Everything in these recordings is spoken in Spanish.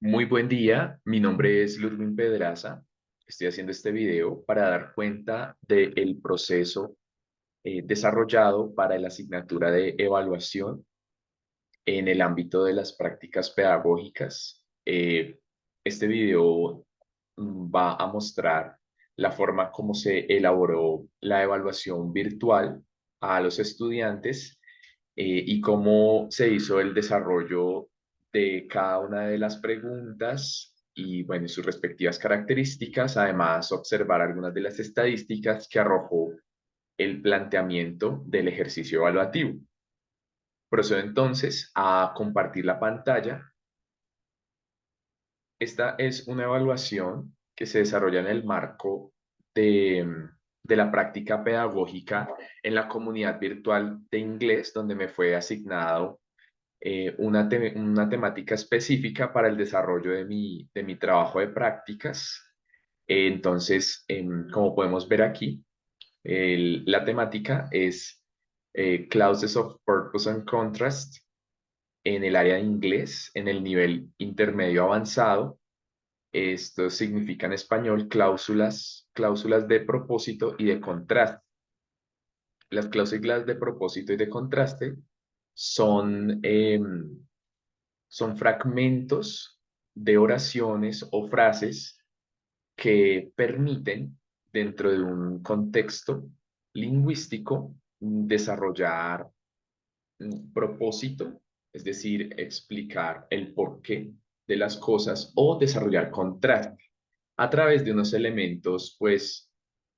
Muy buen día, mi nombre es Ludwin Pedraza. Estoy haciendo este video para dar cuenta del proceso desarrollado para la asignatura de evaluación en el ámbito de las prácticas pedagógicas. Este video va a mostrar la forma como se elaboró la evaluación virtual a los estudiantes y cómo se hizo el desarrollo de cada una de las preguntas y, bueno, sus respectivas características. Además, observar algunas de las estadísticas que arrojó el planteamiento del ejercicio evaluativo. Procedo entonces a compartir la pantalla. Esta es una evaluación que se desarrolla en el marco de la práctica pedagógica en la comunidad virtual de inglés, donde me fue asignado una temática específica para el desarrollo de mi trabajo de prácticas. Entonces, como podemos ver aquí, la temática es Clauses of Purpose and Contrast en el área de inglés, en el nivel intermedio avanzado. Esto significa en español cláusulas de propósito y de contraste. Las cláusulas de propósito y de contraste son, son fragmentos de oraciones o frases que permiten, dentro de un contexto lingüístico, desarrollar un propósito, es decir, explicar el porqué de las cosas o desarrollar contraste a través de unos elementos, pues,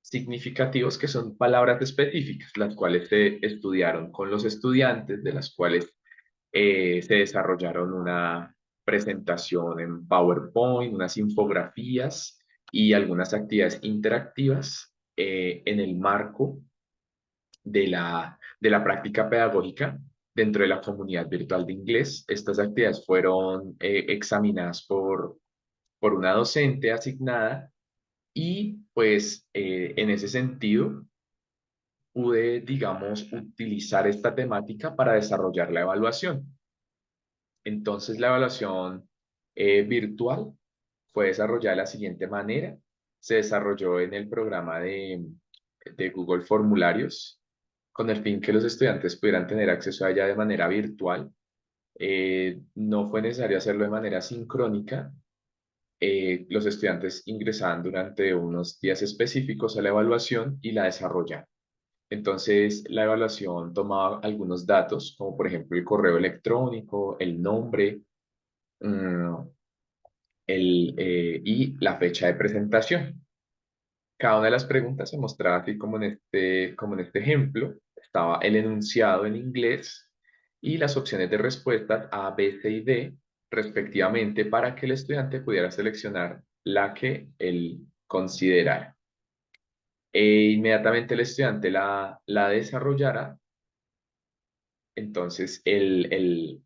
significativos que son palabras específicas, las cuales se estudiaron con los estudiantes, de las cuales se desarrollaron una presentación en PowerPoint, unas infografías y algunas actividades interactivas en el marco de la práctica pedagógica dentro de la comunidad virtual de inglés. Estas actividades fueron examinadas por una docente asignada y pues en ese sentido pude, digamos, utilizar esta temática para desarrollar la evaluación. Entonces, la evaluación virtual fue desarrollada de la siguiente manera. Se desarrolló en el programa de Google Formularios con el fin que los estudiantes pudieran tener acceso a ella de manera virtual. No fue necesario hacerlo de manera sincrónica. Los estudiantes ingresaban durante unos días específicos a la evaluación y la desarrollaban. Entonces, la evaluación tomaba algunos datos, como por ejemplo el correo electrónico, el nombre, mm, y la fecha de presentación. Cada una de las preguntas se mostraba así como en este ejemplo. Estaba el enunciado en inglés y las opciones de respuestas A, B, C y D, respectivamente, para que el estudiante pudiera seleccionar la que él considerara. Inmediatamente el estudiante la desarrollara, entonces el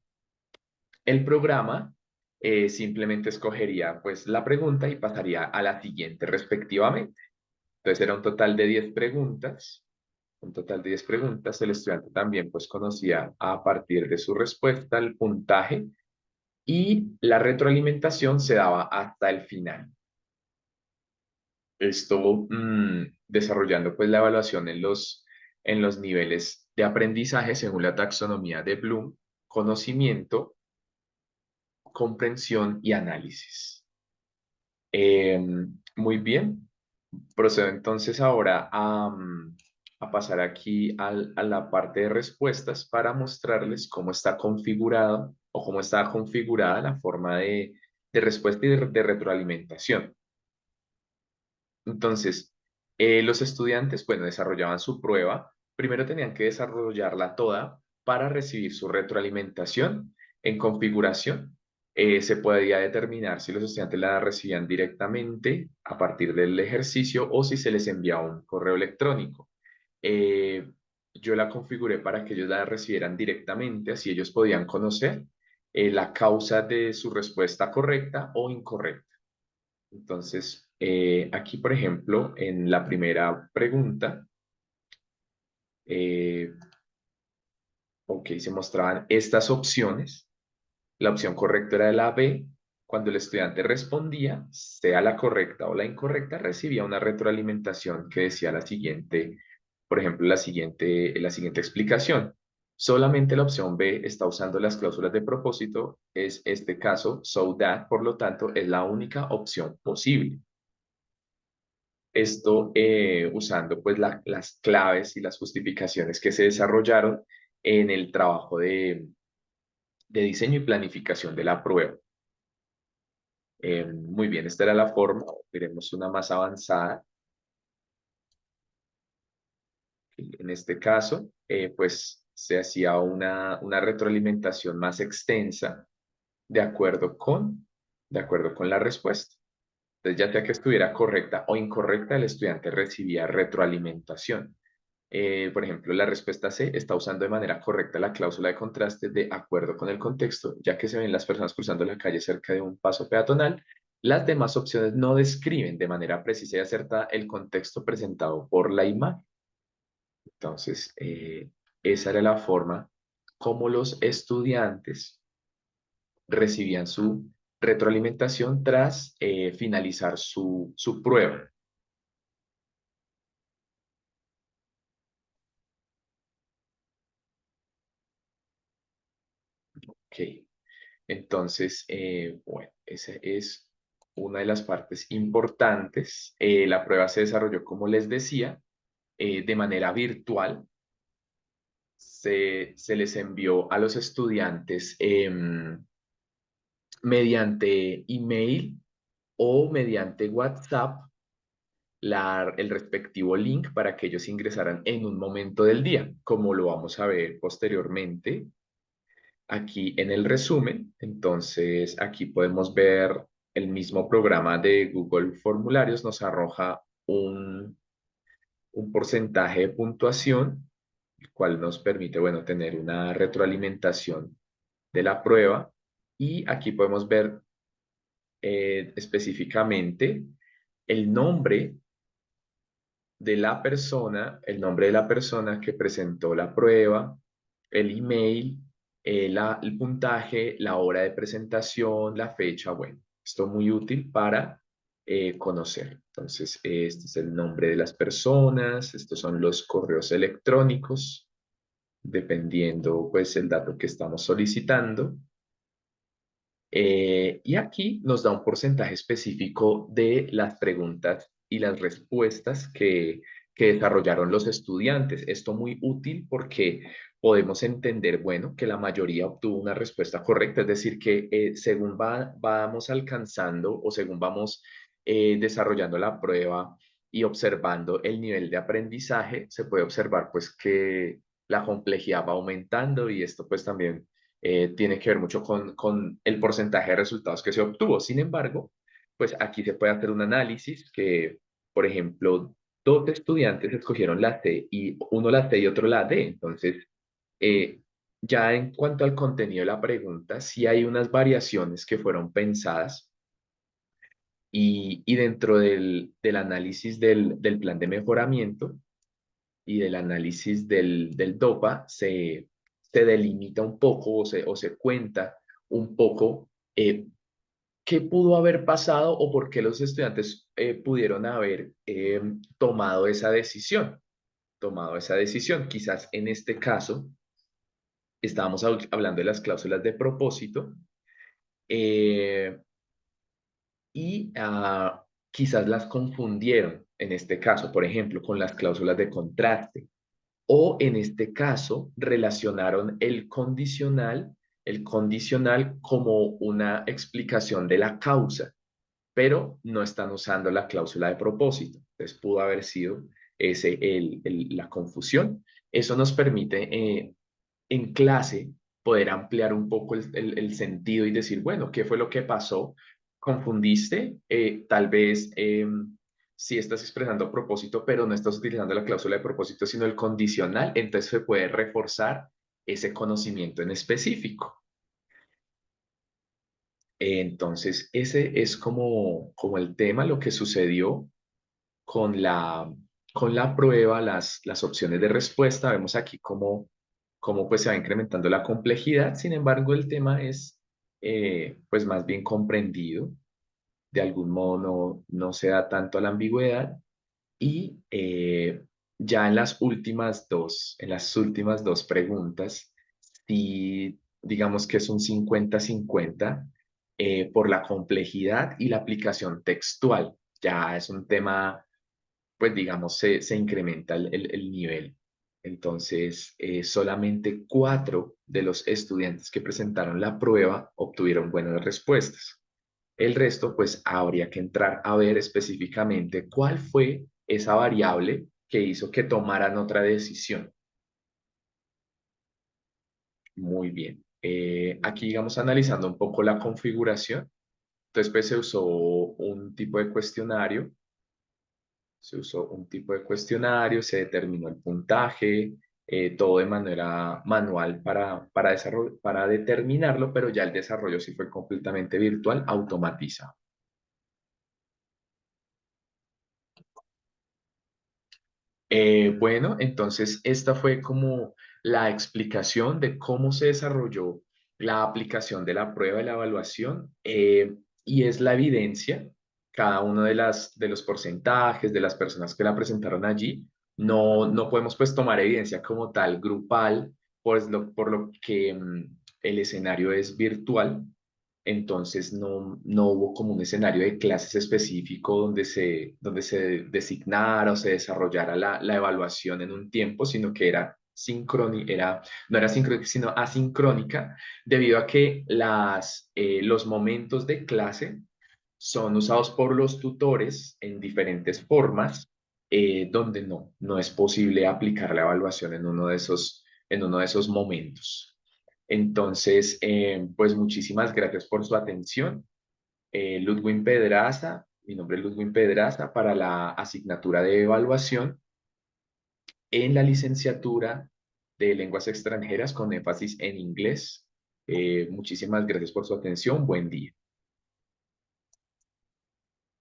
programa simplemente escogería pues la pregunta y pasaría a la siguiente respectivamente. Entonces era un total de 10 preguntas, un total de 10 preguntas. El estudiante también pues conocía a partir de su respuesta el puntaje y la retroalimentación se daba hasta el final. Esto desarrollando pues la evaluación en los niveles de aprendizaje según la taxonomía de Bloom: conocimiento, comprensión y análisis. Eh, Muy bien, procedo entonces ahora a pasar aquí a la parte de respuestas para mostrarles cómo está configurado o cómo está configurada la forma de respuesta y de retroalimentación. Entonces, los estudiantes, bueno, desarrollaban su prueba. Primero tenían que desarrollarla toda para recibir su retroalimentación. En configuración, se podía determinar si los estudiantes la recibían directamente a partir del ejercicio o si se les enviaba un correo electrónico. Eh, yo la configuré para que ellos la recibieran directamente, así ellos podían conocer la causa de su respuesta correcta o incorrecta. Entonces, aquí, por ejemplo, en la primera pregunta, eh, ok, se mostraban estas opciones. La opción correcta era la B, Cuando el estudiante respondía, sea la correcta o la incorrecta, recibía una retroalimentación que decía la siguiente, por ejemplo, la siguiente explicación. Solamente la opción B está usando las cláusulas de propósito, es este caso, so that, por lo tanto, es la única opción posible. Esto usando pues las claves y las justificaciones que se desarrollaron en el trabajo de diseño y planificación de la prueba. Muy bien, esta era la forma. Veremos una más avanzada. En este caso, pues se hacía una retroalimentación más extensa de acuerdo de acuerdo con la respuesta. Entonces, ya sea que estuviera correcta o incorrecta, el estudiante recibía retroalimentación. Por ejemplo, la respuesta C está usando de manera correcta la cláusula de contraste de acuerdo con el contexto, ya que se ven las personas cruzando la calle cerca de un paso peatonal. Las demás opciones no describen de manera precisa y acertada el contexto presentado por la imagen. Entonces, esa era la forma como los estudiantes recibían su retroalimentación tras finalizar su prueba. Ok. Entonces, bueno, esa es una de las partes importantes. La prueba se desarrolló, como les decía, de manera virtual. Se les envió a los estudiantes mediante email o mediante WhatsApp el respectivo link para que ellos ingresaran en un momento del día, como lo vamos a ver posteriormente aquí en el resumen. Entonces, aquí podemos ver el mismo programa de Google Formularios, nos arroja un porcentaje de puntuación, el cual nos permite, bueno, tener una retroalimentación de la prueba. Y aquí podemos ver específicamente el nombre de la persona, el nombre de la persona que presentó la prueba, el email, el puntaje, la hora de presentación, la fecha. Bueno, esto es muy útil para conocer. Entonces, este es el nombre de las personas, estos son los correos electrónicos, dependiendo pues el dato que estamos solicitando. Y aquí nos da un porcentaje específico de las preguntas y las respuestas que desarrollaron los estudiantes. Esto muy útil porque podemos entender, bueno, que la mayoría obtuvo una respuesta correcta, es decir, que según vamos alcanzando o según vamos desarrollando la prueba y observando el nivel de aprendizaje, se puede observar pues que la complejidad va aumentando y esto pues también tiene que ver mucho con el porcentaje de resultados que se obtuvo. Sin embargo, pues aquí se puede hacer un análisis que, por ejemplo, dos estudiantes escogieron la C y uno la C y otro la D. Entonces, eh, ya en cuanto al contenido de la pregunta, sí hay unas variaciones que fueron pensadas y dentro del análisis del plan de mejoramiento y del análisis del DOPA se delimita un poco o se cuenta un poco qué pudo haber pasado o por qué los estudiantes pudieron haber tomado esa decisión. Tomado esa decisión. Quizás en este caso estábamos hablando de las cláusulas de propósito eh, y quizás las confundieron en este caso, por ejemplo, con las cláusulas de contraste. O en este caso, relacionaron el condicional como una explicación de la causa, pero no están usando la cláusula de propósito. Entonces pudo haber sido la confusión. Eso nos permite en clase poder ampliar un poco el sentido y decir, bueno, ¿qué fue lo que pasó? ¿Confundiste? Tal vez si estás expresando propósito, pero no estás utilizando la cláusula de propósito, sino el condicional, entonces se puede reforzar ese conocimiento en específico. Entonces, ese es como el tema, lo que sucedió con con la prueba, las opciones de respuesta. Vemos aquí cómo pues se va incrementando la complejidad. Sin embargo, el tema es pues más bien comprendido, de algún modo no se da tanto a la ambigüedad y ya en las últimas dos preguntas, sí, digamos que es un 50-50 por la complejidad y la aplicación textual. Ya es un tema, pues digamos, se incrementa el nivel. Entonces, solamente 4 de los estudiantes que presentaron la prueba obtuvieron buenas respuestas. El resto, pues habría que entrar a ver específicamente cuál fue esa variable que hizo que tomaran otra decisión. Muy bien. Aquí, digamos, analizando un poco la configuración. Entonces, pues se usó un tipo de cuestionario, se determinó el puntaje, todo de manera manual para determinarlo, pero ya el desarrollo sí fue completamente virtual, automatizado. Bueno, entonces esta fue como la explicación de cómo se desarrolló la aplicación de la prueba y la evaluación y es la evidencia, cada uno de los porcentajes de las personas que la presentaron allí. No podemos pues tomar evidencia como tal grupal, pues por lo que el escenario es virtual, entonces no hubo como un escenario de clases específico donde se designara o se desarrollara la evaluación en un tiempo, sino que era no era sincrónica, sino asincrónica, debido a que los momentos de clase son usados por los tutores en diferentes formas, donde no es posible aplicar la evaluación en uno de esos momentos. Entonces, pues muchísimas gracias por su atención. Ludwin Pedraza, mi nombre es Ludwin Pedraza, para la asignatura de evaluación en la licenciatura de lenguas extranjeras con énfasis en inglés. Muchísimas gracias por su atención. Buen día.